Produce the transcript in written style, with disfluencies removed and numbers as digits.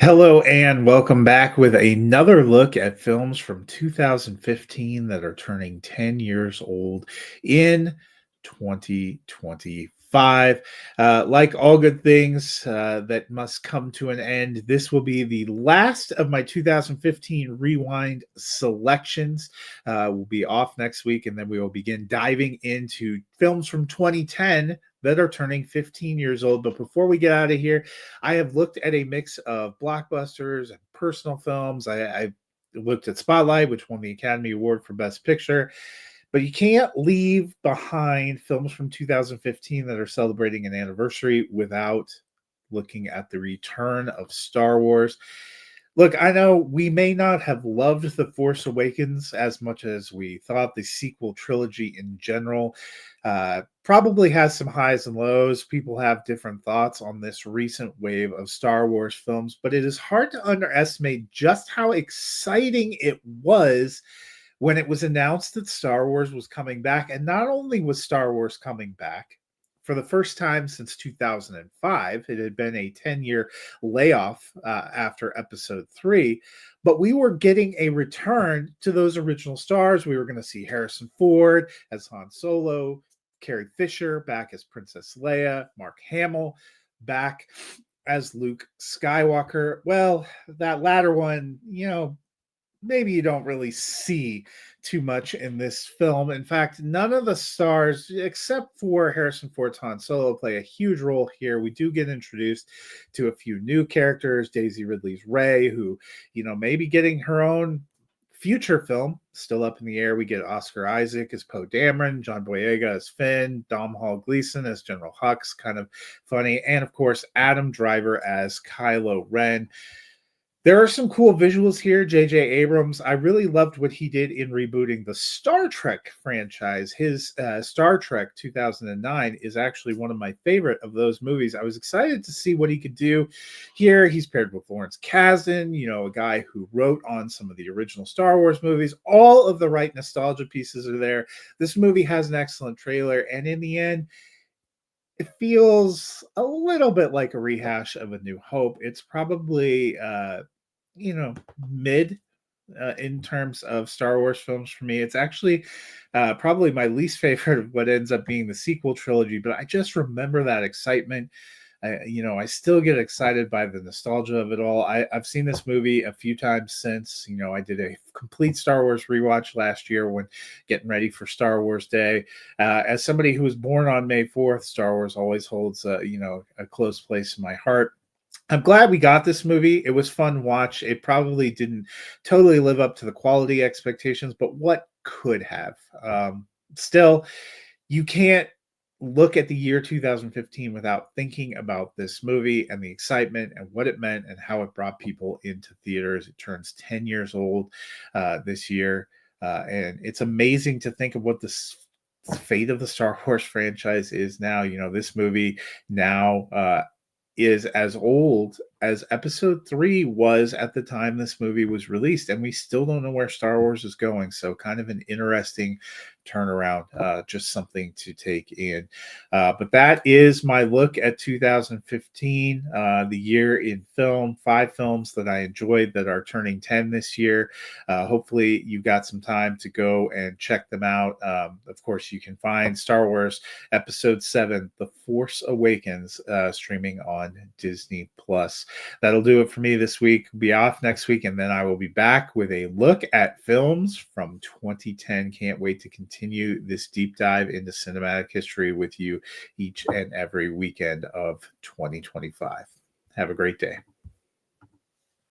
Hello, and welcome back with another look at films from 2015 that are turning 10 years old in 2025. Like all good things that must come to an end, this will be the last of my 2015 Rewind selections. We'll be off next week, and then we will begin diving into films from 2010 that are turning 15 years old. But before we get out of here, I have looked at a mix of blockbusters and personal films. I looked at Spotlight, which won the Academy Award for Best Picture. But you can't leave behind films from 2015 that are celebrating an anniversary without looking at the return of Star Wars. Look, I know we may not have loved The Force Awakens as much as we thought. The sequel trilogy in general probably has some highs and lows. People have different thoughts on this recent wave of Star Wars films, but it is hard to underestimate just how exciting it was when it was announced that Star Wars was coming back. And not only was Star Wars coming back, for the first time since 2005, it had been a 10-year layoff after episode 3, but we were getting a return to those original stars. We were going to see Harrison Ford as Han Solo, Carrie Fisher back as Princess Leia, Mark Hamill back as Luke Skywalker. Well, that latter one, maybe you don't really see too much in this film. In fact, none of the stars, except for Harrison Ford's Han Solo, play a huge role here. We do get introduced to a few new characters. Daisy Ridley's Rey, who, may be getting her own future film, still up in the air. We get Oscar Isaac as Poe Dameron, John Boyega as Finn, Domhnall Gleeson as General Hux, kind of funny, and of course, Adam Driver as Kylo Ren. There are some cool visuals here. J.J. Abrams, I really loved what he did in rebooting the Star Trek franchise. His Star Trek 2009 is actually one of my favorite of those movies. I was excited to see what he could do here. He's paired with Lawrence Kasdan, a guy who wrote on some of the original Star Wars movies. All of the right nostalgia pieces are there. This movie has an excellent trailer, and in the end, it feels a little bit like a rehash of A New Hope. It's probably mid in terms of Star Wars films for me. It's actually probably my least favorite of what ends up being the sequel trilogy, but I just remember that excitement. I still get excited by the nostalgia of it all. I've seen this movie a few times since. I did a complete Star Wars rewatch last year when getting ready for Star Wars Day. As somebody who was born on May 4th, Star Wars always holds a close place in my heart. I'm glad we got this movie. It was fun to watch. It probably didn't totally live up to the quality expectations, but what could have? Still, you can't look at the year 2015 without thinking about this movie and the excitement and what it meant and how it brought people into theaters. It turns 10 years old this year, and it's amazing to think of what this fate of the Star Wars franchise is now. This movie now is as old as episode 3 was at the time this movie was released, and we still don't know where Star Wars is going. So kind of an interesting turnaround, just something to take in. But that is my look at 2015, the year in film. 5 films that I enjoyed that are turning 10 this year. Hopefully you got some time to go and check them out. Of course, you can find Star Wars Episode 7, The Force Awakens, streaming on Disney Plus. That'll do it for me this week. Be off next week, and then I will be back with a look at films from 2010. Can't wait to continue this deep dive into cinematic history with you each and every weekend of 2025. Have a great day.